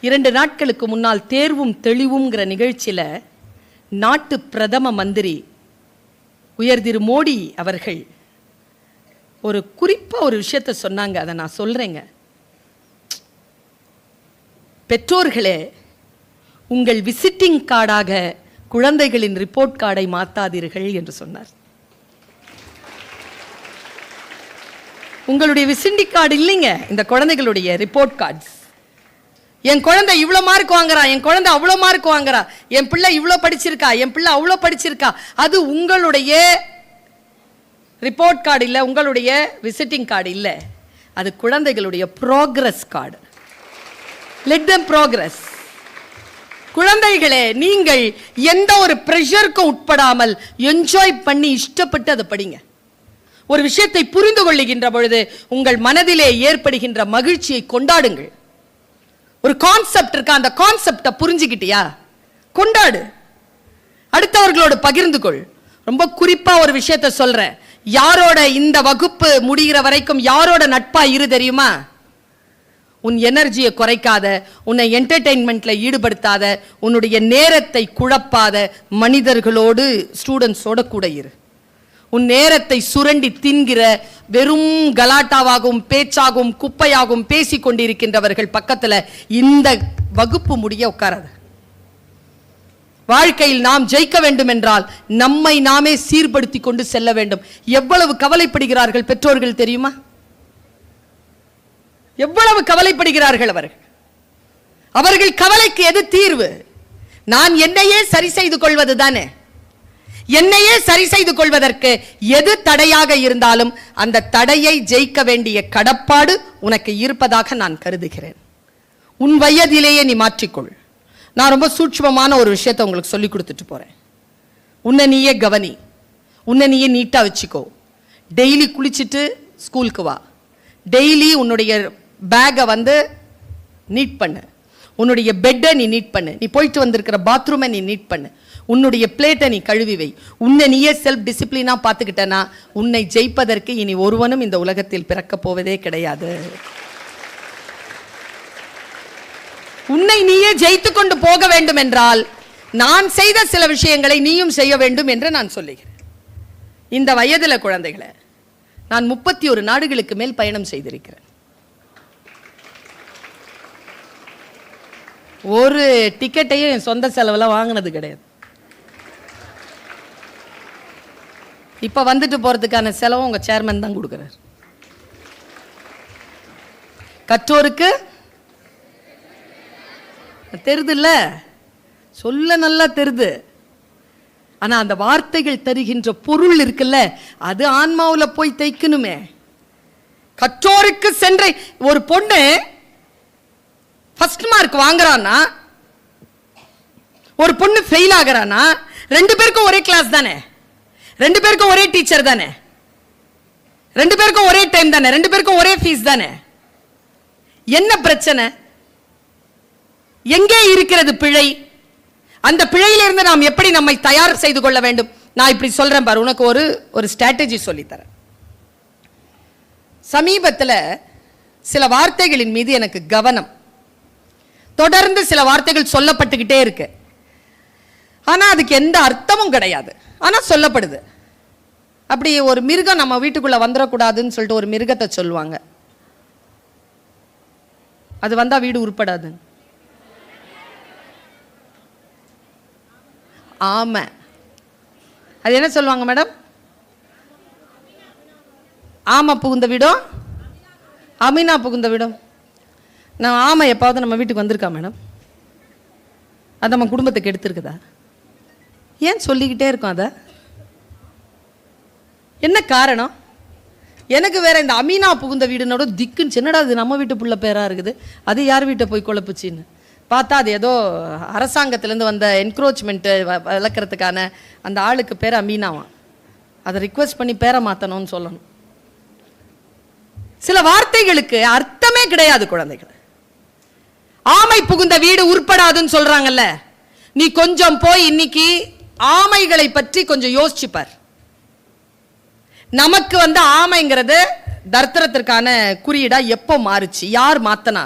2 நாட்களுக்கு முன்னால் தேர்வும் தெளிவுங்கிற நிகழ்ச்சியில் நாட்டு பிரதம மந்திரி உயர் திரு மோடி அவர்கள் ஒரு குறிப்பாக ஒரு விஷயத்தை சொன்னாங்க. அதை நான் சொல்கிறேங்க. பெற்றோர்களே, உங்கள் விசிட்டிங் கார்டாக குழந்தைகளின் ரிப்போர்ட் கார்டை மாற்றாதீர்கள் என்று சொன்னார். உங்களுடைய விசிட்டிங் கார்டு இல்லைங்க, இந்த குழந்தைகளுடைய ரிப்போர்ட் கார்ட்ஸ். என் குழந்தை இவ்வளோ மார்க் வாங்குறா, என் குழந்தை அவ்வளோ மார்க் வாங்குறா, என் பிள்ளை இவ்வளோ படிச்சிருக்கா, என் பிள்ளை அவ்வளோ படிச்சிருக்கா, அது உங்களுடைய ரிப்போர்ட் கார்டு இல்லை, உங்களுடைய விசிட்டிங் கார்டு இல்லை. அது குழந்தைகளுடைய progress card. Let them progress. குழந்தைகளே, நீங்கள் எந்த ஒரு ப்ரெஷருக்கும் உட்படாமல் என்ஜாய் பண்ணி இஷ்டப்பட்டு அதை படிங்க. ஒரு விஷயத்தை புரிந்து கொள்ளுகின்ற பொழுது உங்கள் மனதிலே ஏற்படுகின்ற மகிழ்ச்சியை கொண்டாடுங்கள். ஒரு கான்செப்ட் இருக்கா, அந்த கான்செப்டை புரிஞ்சுக்கிட்டியா, கொண்டாடு. அடுத்தவர்களோடு பகிர்ந்து கொள். ரொம்ப குறிப்பா ஒரு விஷயத்தை சொல்றேன். யாரோட இந்த வகுப்பு முடிகிற வரைக்கும் யாரோட நட்பா இரு தெரியுமா? உன் எனர்ஜியை குறைக்காத, உன்னை என்டர்டெயின்மெண்ட்ல ஈடுபடுத்தாத, உன்னுடைய நேரத்தை குழப்பாத மனிதர்களோடு, ஸ்டூடெண்ட்ஸோட கூட இரு. உன் நேரத்தை சுரண்டி தின்கிற, வெறும் கலாட்டாவாகவும் பேச்சாகவும் குப்பையாகவும் பேசி கொண்டிருக்கின்றவர்கள் பக்கத்தில் இந்த வகுப்பு முடிய உட்காராது. வாழ்க்கையில் நாம் ஜெயிக்க வேண்டும் என்றால் நம்மை நாமே சீர்படுத்தி கொண்டு செல்ல வேண்டும். எவ்வளவு கவலைப்படுகிறார்கள் பெற்றோர்கள் தெரியுமா? எவ்வளவு கவலைப்படுகிறார்கள் அவர்கள் கவலைக்கு எது தீர்வு? நான் என்னையே சரி செய்து கொள்வது தானே. என்னையே சரி செய்து கொள்வதற்கு எது தடையாக இருந்தாலும் அந்த தடையை ஜெயிக்க வேண்டிய கடப்பாடு உனக்கு இருப்பதாக நான் கருதுகிறேன். உன் வயதிலேயே நீ மாற்றிக்கொள். நான் ரொம்ப சூட்சுமமான ஒரு விஷயத்தை உங்களுக்கு சொல்லி கொடுத்துட்டு போறேன். உன்னை நீயே கவனி, உன்னை நீயே நீட்டா வச்சுக்கோ. டெய்லி குளிச்சுட்டு ஸ்கூலுக்கு வா. டெய்லி உன்னுடைய பேக்கை வந்து நீட் பண்ணு. உன்னுடைய பெட்டை நீ நீட் பண்ணு. நீ போயிட்டு வந்திருக்கிற பாத்ரூமை நீ நீட் பண்ணு. உன்னுடைய பிளேட்டை நீ கழுவி வை. உன்னை நீயே செல்ஃப் டிசிப்ளினா பார்த்துக்கிட்டனா உன்னை ஜெயிப்பதற்கு இனி ஒருவனும் இந்த உலகத்தில் பிறக்க போவதே கிடையாது. உன்னை நீயே ஜெயித்து கொண்டு போக வேண்டும் என்றால் நான் செய்த சில விஷயங்களை நீயும் செய்ய வேண்டும் என்று நான் சொல்லுகிறேன். இந்த வயதுல குழந்தைகளை நான் 31 நாடுகளுக்கு மேல் பயணம் செய்திருக்கிறேன். ஒரு டிக்கெட்டையும் என் சொந்த செலவில் வாங்கினது கிடையாது. இப்போ வந்துட்டு போகிறதுக்கான செலவும் உங்கள் சேர்மன் தான் கொடுக்குறார். கற்றோருக்கு தெரிது இல்லை, சொல்ல நல்லா தெரிது. ஆனால் அந்த வார்த்தைகள் தருகின்ற பொருள் இருக்குல்ல, அது ஆன்மாவில் போய் தைக்கணுமே. கற்றோருக்கு சென்ற ஒரு பொண்ணு ஃபர்ஸ்ட் மார்க் வாங்குறான்னா, ஒரு பொண்ணு ஃபெயில் ஆகுறானா, 2 பேருக்கும் ஒரே கிளாஸ் தானே, 2 பேருக்கும் ஒரே டீச்சர் தானே, 2 பேருக்கும் ஒரே டைம் தானே, 2 பேருக்கும் ஒரே ஃபீஸ் தானே. என்ன பிரச்சனை? எங்கே இருக்கிறது பிழை? அந்த பிழையிலிருந்து நாம் எப்படி நம்மை தயார் செய்து கொள்ள வேண்டும்? நான் இப்படி சொல்றேன் பாரு, உனக்கு ஒரு ஸ்ட்ராட்டஜி சொல்லித்தரேன். சமீபத்தில் சில வார்த்தைகளின் மீது எனக்கு கவனம். தொடர்ந்து சில வார்த்தைகள் சொல்லப்பட்டுக்கிட்டே இருக்கு. ஆனா அதுக்கு எந்த அர்த்தமும் கிடையாது, ஆனா சொல்லப்படுது. அப்படி ஒரு மிருகம் நம்ம வீட்டுக்குள்ள வந்துடக்கூடாதுன்னு சொல்லிட்டு ஒரு மிருகத்தை சொல்லுவாங்க. அது வந்தா வீடு உருப்படாது. ஆமை. அது என்ன சொல்லுவாங்க மேடம்? ஆமை புகுந்த வீடும் அமீனா புகுந்த வீடும். நான் ஆமை எப்பாவது நம்ம வீட்டுக்கு வந்திருக்கா மேடம்? அது நம்ம குடும்பத்துக்கு எடுத்துருக்குதா? ஏன் சொல்லிக்கிட்டே இருக்கோம்? அதை என்ன காரணம்? எனக்கு வேற இந்த அமீனா புகுந்த வீடுனோட திக்குன்னு சின்னடா, அது நம்ம வீட்டு புள்ள பேரா இருக்குது, அது யார் வீட்டை போய் குழப்புச்சின்னு பார்த்தா அது ஏதோ அரசாங்கத்திலேருந்து வந்த என்க்ரோச்மெண்ட்டு வளர்க்குறதுக்கான அந்த ஆளுக்கு பேர் அமீனாவான். அதை ரிக்வெஸ்ட் பண்ணி பேரை மாற்றணும்னு சொல்லணும். சில வார்த்தைகளுக்கு அர்த்தமே கிடையாது குழந்தைகள். ஆமை புகுந்த வீடு உருப்படாதுன்னு சொல்றாங்கல்ல, நீ கொஞ்சம் போய் இன்னைக்கு ஆமைகளை பற்றி கொஞ்சம் யோசிச்சுப்பார். நமக்கு ஆமைங்கிறது தர்த்தரத்திற்கான குறியீடா எப்போ மாறுச்சு? யார் மாத்தனா?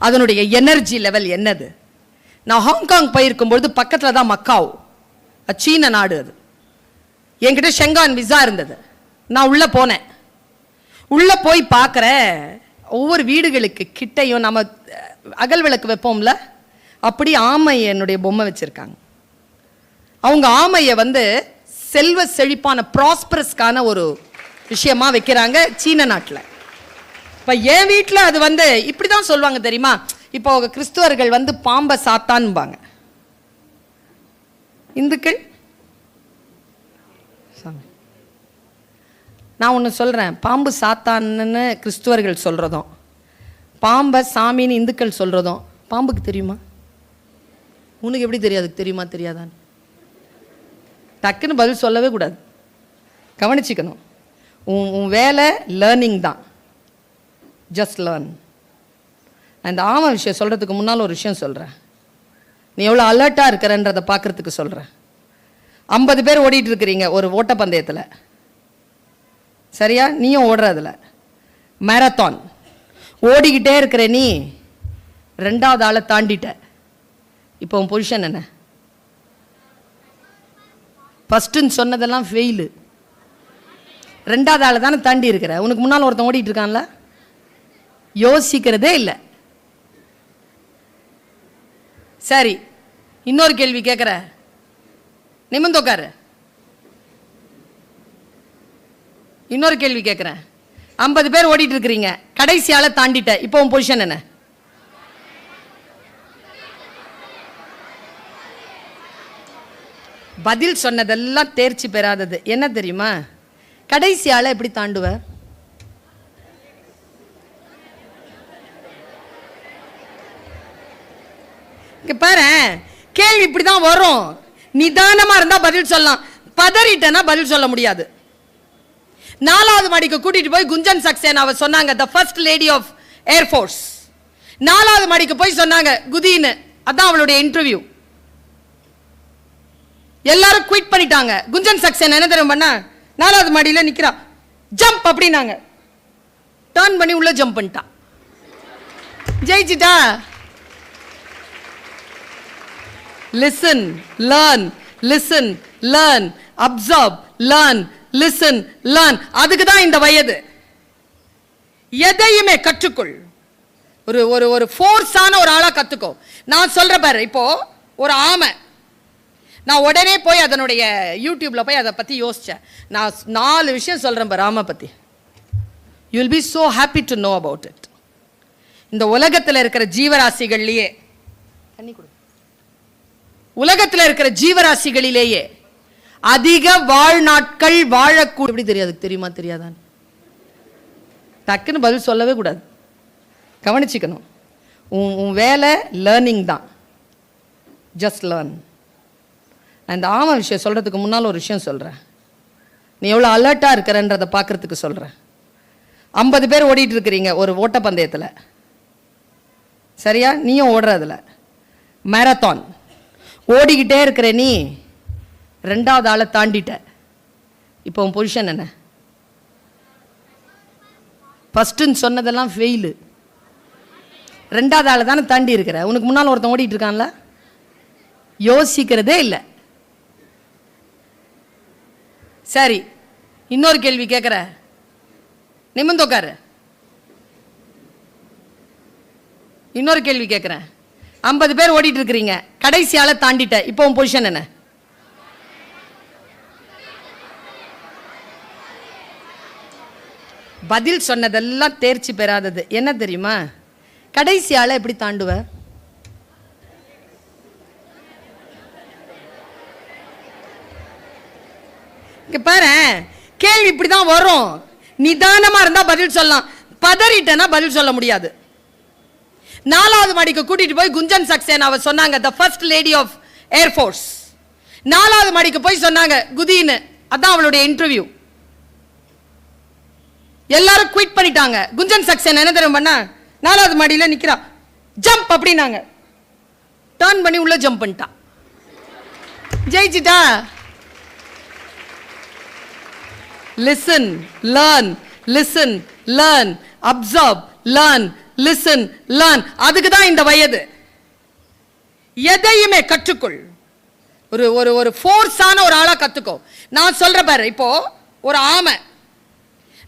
அதனுடைய எனர்ஜி லெவல் என்னது. நான் ஹாங்காங் போயிருக்கும்பொழுது பக்கத்தில் தான் மக்காவ், சீன நாடு. அது என்கிட்ட ஷெங்கான் விசா இருந்தது. நான் உள்ளே போனேன். உள்ளே போய் பார்க்குற ஒவ்வொரு வீடுகளுக்கு கிட்டையும் நம்ம அகல் விளக்கு வைப்போம்ல, அப்படி ஆமை என்னுடைய பொம்மை வச்சுருக்காங்க. அவங்க ஆமையை செல்வ செழிப்பான ப்ராஸ்பரஸ்க்கான ஒரு விஷயமா வைக்கிறாங்க சீன நாட்டில். இப்போ என் வீட்டில் அது இப்படி தான் சொல்லுவாங்க தெரியுமா. இப்போ கிறிஸ்துவர்கள் பாம்பை சாத்தான்பாங்க, இந்துக்கள் நான் ஒன்று சொல்கிறேன், பாம்பு சாத்தான்னு கிறிஸ்துவர்கள் சொல்கிறதும் பாம்பை சாமின்னு இந்துக்கள் சொல்கிறதும் பாம்புக்கு தெரியுமா? உனக்கு எப்படி தெரியாது? தெரியுமா தெரியாதான்னு டக்குன்னு பதில் சொல்லவே கூடாது, கவனிச்சிக்கணும். உன் வேலை லேர்னிங் தான், ஜஸ்ட் லேர்ன். நான் இந்த ஆமை விஷயம் சொல்கிறதுக்கு முன்னால் ஒரு விஷயம் சொல்கிறேன். நீ எவ்வளோ அலர்ட்டாக இருக்கிறன்றதை பார்க்குறதுக்கு சொல்கிறேன். 50 பேர் ஓடிட்டு இருக்கிறீங்க ஒரு ஓட்டப்பந்தயத்தில், சரியா? நீயும் ஓடுறதில்ல, மேரத்தான் ஓடிக்கிட்டே இருக்கிற நீ 2வது ஆளை தாண்டிட்ட. இப்போ உன் பொசிஷன் என்ன? ஃபஸ்ட்டுன்னு சொன்னதெல்லாம் ஃபெயிலு, 2வது ஆளை தானே தாண்டி இருக்கிற. உனக்கு முன்னால் ஒருத்தன் ஓடிட்டு இருக்கான்ல, யோசிக்கிறதே இல்லை. சரி, இன்னொரு கேள்வி கேட்குற, நிமிர்ந்தோக்காரு. இன்னொரு கேள்வி கேட்குறேன். 50 பேர் ஓடிட்டு இருக்கிறீங்க, கடைசி ஆளை தாண்டிட்ட. இப்போ உன் பொசிஷன் என்ன? பதில் சொன்னதெல்லாம் தேர்ச்சி பெறாதது. என்ன தெரியுமா? கடைசி ஆளை எப்படி தாண்டுவ? இங்க பாரு, கேள்வி இப்படிதான் வரும். நிதானமா இருந்தா பதில் சொல்லலாம், பதறிட்டனா பதில் சொல்ல முடியாது. 4வது மாடிக்கு கூட்டிட்டு போய் குஞ்சன் சக்சேனாவை சொன்னாங்க, the first lady of air force. 4வது மாடிக்கு போய் சொன்னாங்க குதின்னு, அதான் அவளுடைய இன்டர்வியூ. எல்லாரும் குயிட் பண்ணிட்டாங்க. குஞ்சன் சக்சேனா என்ன தெரியும் பண்ணா, 4வது மாடியில் நிக்கிறா, ஜம்ப் அப்படின்னாங்க. டர்ன் பண்ணி உள்ள ஜம்ப் பண்ணிட்டா, ஜெயிச்சிட்டா. Listen, learn, listen, learn, observe, learn, listen, learn. அதுக்கு தான் இந்த வயது. எதையுமே கற்றுக்கொள். ஒரு ஒரு ஒரு ஃபோர்ஸான ஒரு ஆளா கத்துக்கோ. நான் சொல்ற பாரு, இப்போ ஒரு ஆமை, நான் உடனே போய் அதனுடைய யூடியூப்ல போய் அதை பத்தி யோசிச்சேன். நான் 4 விஷயம் சொல்றேன் பாரு ஆமை பத்தி. You will be so happy to know about it. இந்த உலகத்தில் இருக்கிற ஜீவராசிகள்லயே, உலகத்தில் இருக்கிற ஜீவராசிகளிலேயே அதிக வாழ்நாட்கள் வாழக்கூட, எப்படி தெரியாது? தெரியுமா தெரியாதான்? டக்குன்னு பதில் சொல்லவே கூடாது, கவனிச்சிக்கணும். உன் வேலை லேர்னிங் தான், ஜஸ்ட் லேர்ன். நான் இந்த ஆமை விஷயம் சொல்கிறதுக்கு முன்னால் ஒரு விஷயம் சொல்கிறேன். நீ எவ்வளோ அலர்ட்டாக இருக்கிறன்றதை பார்க்குறதுக்கு சொல்கிறேன். 50 பேர் ஓடிட்டு இருக்கிறீங்க ஒரு ஓட்டப்பந்தயத்தில், சரியா? நீயும் ஓடுறதில்ல, மேரத்தான் ஓடிக்கிட்டே இருக்கிற நீ 2வது ஆளை தாண்டிட்ட. இப்போ உன் பொசிஷன் என்ன? ஃபஸ்ட்டுன்னு சொன்னதெல்லாம் ஃபெயிலு, 2வது ஆளை தானே தாண்டி இருக்கிற. உனக்கு முன்னால் ஒருத்தன் ஓடிட்டு இருக்கான்ல, யோசிக்கிறதே இல்லை. சரி, இன்னொரு கேள்வி கேட்குற, நிமிர்ந்தோக்காரு. இன்னொரு கேள்வி கேட்குறேன். 50 பேர் ஓடிட்டு இருக்கிறீங்க, கடைசி ஆளை தாண்டிட்ட. இப்போ உன் பொசிஷன் என்ன? பதில் சொன்னதெல்லாம் தேர்ச்சி பெறாதது. என்ன தெரியுமா? கடைசி ஆளை எப்படி தாண்டுவ? இங்க பாரு, கேள்வி இப்படிதான் வரும். நிதானமா இருந்தா பதில் சொல்லலாம், பதறிட்டனா பதில் சொல்ல முடியாது. 4வது மாடிக்கு கூட்டிட்டு போய் குஞ்சன் சக்சேனாவை சொன்னாங்க, the first lady of air force. 4வது மாடிக்கு போய் சொன்னாங்க குதின்னு, அதான் அவளுடைய இன்டர்வியூ. எல்லாரும் குயிட் பண்ணிட்டாங்க. குஞ்சன் சக்சேனா என்ன தெரியும் பண்ணா, 4வது மாடியில் நிக்கிறா, ஜம்ப் அப்படின்னாங்க. டர்ன் பண்ணி உள்ள ஜம்ப் பண்ணிட்டா, ஜெயிச்சிட்டா. Listen, learn, listen, learn, observe, learn, listen, learn. அதுக்கு தான் இந்த வயது. எதையுமே கற்றுக்கொள். ஒரு ஒரு ஒரு ஃபோர்ஸான ஒரு ஆளா கத்துக்கோ. நான் சொல்ற பாரு, இப்போ ஒரு ஆமை,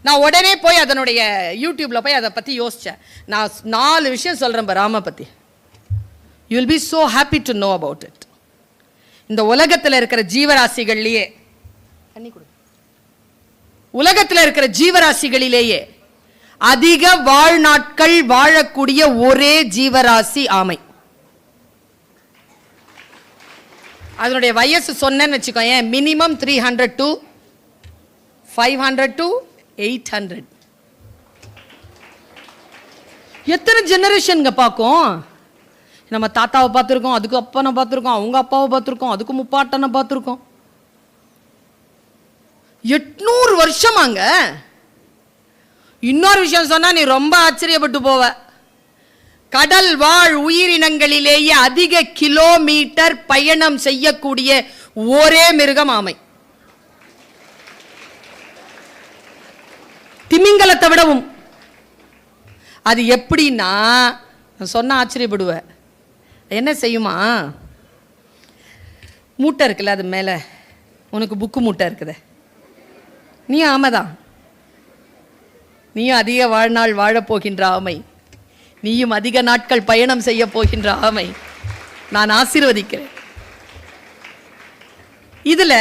நான் உடனே போய் அதனுடைய யூடியூப்ல போய் அதை பத்தி யோசிச்சேன். நான் 4 விஷயம் சொல்றேன் பாரு ஆமை பத்தி. You will be so happy to know about it. இந்த உலகத்தில் இருக்கிற ஜீவராசிகளிலேயே உலகத்தில் இருக்கிற ஜீவராசிகளிலேயே அதிக வாழ்நாட்கள் வாழக்கூடிய ஒரே ஜீவராசி ஆமை. அதனுடைய வயசு சொன்னேன்னு வச்சுக்கோங்க, மினிமம் 300 to 500 to 800. எத்தனை ஜெனரேஷன்ங்க பார்க்கும். நம்ம தாத்தாவை பார்த்துருக்கோம், அதுக்கு அப்பனை பார்த்துருக்கோம், அவங்க அப்பாவை பார்த்துருக்கோம், அதுக்கு முப்பாட்டனை பார்த்துருக்கோம். 800 வருஷமாங்க. இன்னொரு விஷயம் சொன்னா நீ ரொம்ப ஆச்சரியப்பட்டு போவ. கடல் வாழ் உயிரினங்களிலேயே அதிக கிலோமீட்டர் பயணம் செய்யக்கூடிய ஒரே மிருகம் ஆமை. திமிங்கலத்தை விடவும். அது எப்படின்னா, சொன்ன ஆச்சரியப்படுவ. என்ன செய்யுமா, மூட்டை இருக்குல்ல, அது மேல உனக்கு புக்கு மூட்டை இருக்குது, நீ ஆமைதான். நீயும் அதிக வாழ்நாள் வாழப்போகின்ற ஆமை, நீயும் அதிக நாட்கள் பயணம் செய்ய போகின்ற ஆமை. நான் ஆசீர்வதிக்கிறேன். இதுல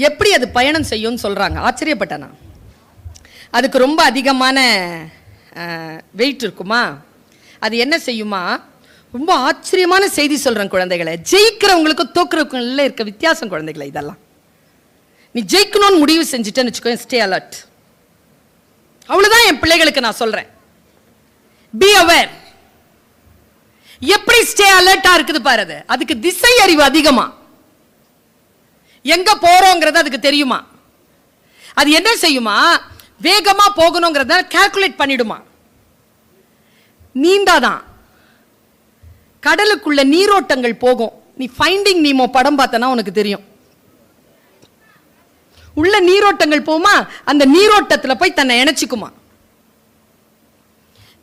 எப்படி அது பயணம் செய்யும் சொல்றாங்க. ஆச்சரியப்பட்டேன் நான். அதுக்கு ரொம்ப அதிகமான வெயிட் இருக்குமா. அது என்ன செய்யுமா, ரொம்ப ஆச்சரியமான செய்தி சொல்றேன் குழந்தைகளை. ஜெயிக்கிறவங்களுக்கு தோக்குறவங்களுக்குள்ள இருக்க வித்தியாசம் குழந்தைகளை. இதெல்லாம் நீ ஜெயிக்கணும்னு முடிவு செஞ்சுட்டேன்னு வச்சுக்கோ, ஸ்டே அலர்ட். அவ்வளவுதான் என் பிள்ளைகளுக்கு நான் சொல்றேன். Be aware. எப்படி ஸ்டே அலர்ட்டா இருக்குது பாரு. அதுக்கு திசை அறிவு அதிகமா. எங்க போறோங்கிறது அதுக்கு தெரியுமா. அது என்ன செய்யுமா, வேகமா போகணுங்கிறத கால்குலேட் பண்ணிடுமா. நீந்தாதான் கடலுக்குள்ள நீரோட்டங்கள் போகும். நீ ஃபைண்டிங் நீமோ படம் பார்த்தனா உனக்கு தெரியும். உள்ள நீரோட்டங்கள் போமா, அந்த நீரோட்டத்துல போய் தன்னை இணைச்சிக்குமா.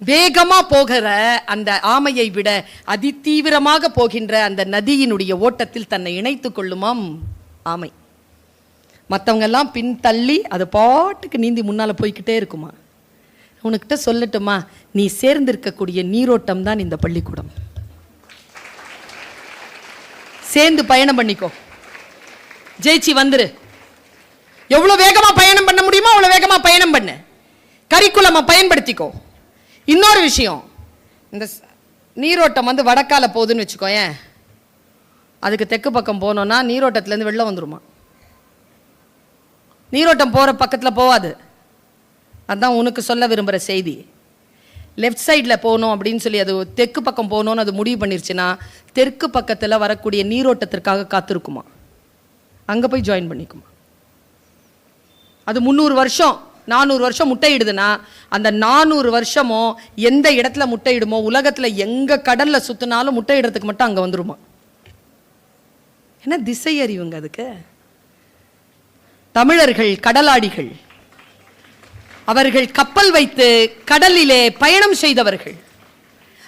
வேகமா போகிற அந்த ஆமையை விட அதிதீவிரமாக போகின்ற அந்த நதியினுடைய ஓட்டத்தில் தன்னை இணைத்துக் கொள்ளுமாம் ஆமை. மற்றவங்க எல்லாம் பின் தள்ளி அது பாட்டுக்கு நீந்தி முன்னால போய்கிட்டே இருக்குமா. உனக்கிட்ட சொல்லட்டுமா, நீ சேர்ந்திருக்கக்கூடிய நீரோட்டம் தான் இந்த பள்ளிக்கூடம். சேர்ந்து பயணம் பண்ணிக்கோ, ஜெயிச்சு வந்துரு. எவ்வளவு வேகமா பயணம் பண்ண முடியுமோ அவ்வளவு வேகமா பயணம் பண்ணு. கரிக்குலமா பயன்படுத்திக்கோ. இன்னொரு விஷயம், இந்த நீரோட்டம் வந்து வடக்கால போகுதுன்னு வச்சுக்கோயேன், அதுக்கு தெற்கு பக்கம் போனோம்னா நீரோட்டத்திலேருந்து வெளில வந்துருமா. நீரோட்டம் போகிற பக்கத்தில் போகாது. அதுதான் உனக்கு சொல்ல விரும்புகிற செய்தி. லெஃப்ட் சைடில் போகணும் அப்படின்னு சொல்லி அது தெற்கு பக்கம் போகணும்னு அது முடிவு பண்ணிருச்சுன்னா தெற்கு பக்கத்தில் வரக்கூடிய நீரோட்டத்திற்காக காத்திருக்குமா. அங்கே போய் ஜாயின் பண்ணிக்குமா. அது 300 வருஷம் 400 வருஷம் முட்டையிடுதுன்னா அந்த 400 வருஷமும் எந்த இடத்துல முட்டையிடுமோ உலகத்தில் எங்கே கடலில் சுற்றினாலும் முட்டையிடுறதுக்கு மட்டும் அங்கே வந்துருமா. என்ன திசை அறிவுங்க அதுக்கு. தமிழர்கள் கடலாடிகள். அவர்கள் கப்பல் வைத்து கடலிலே பயணம் செய்தவர்கள்.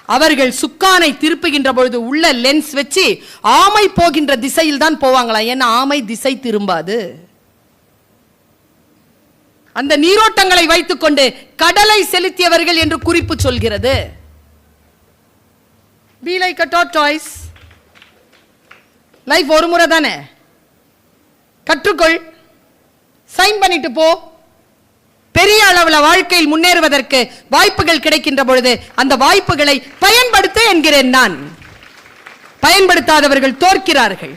அவர்கள் சுக்கானை திருப்புகின்ற பொழுது உள்ள லென்ஸ் வச்சு ஆமை போகின்ற திசையில் தான் போவாங்களாம். ஏன்னா ஆமை திசை திரும்பாது. அந்த நீரோட்டங்களை வைத்துக்கொண்டு கடலை செலுத்தியவர்கள் என்று குறிப்பு சொல்கிறது. Be like a tortoise. Life ஒரு முறை தானே. கற்றுக்கொள், சைன் பண்ணிட்டு போ. பெரிய அளவில் வாழ்க்கையில் முன்னேறுவதற்கு வாய்ப்புகள் கிடைக்கின்ற பொழுது அந்த வாய்ப்புகளை பயன்படுத்த என்கிறேன் நான். பயன்படுத்தாதவர்கள் தோற்கிறார்கள்.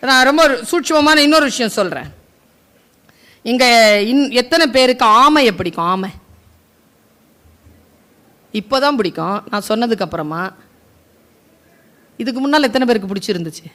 நான் ரொம்ப சூட்சமமான இன்னொரு விஷயம் சொல்றேன். இங்க எத்தனை பேருக்கு ஆமையை பிடிக்கும்? ஆமை இப்போதான் பிடிக்கும். நான் சொன்னதுக்கு அப்புறமா. இதுக்கு முன்னால் எத்தனை பேருக்கு பிடிச்சிருந்துச்சு?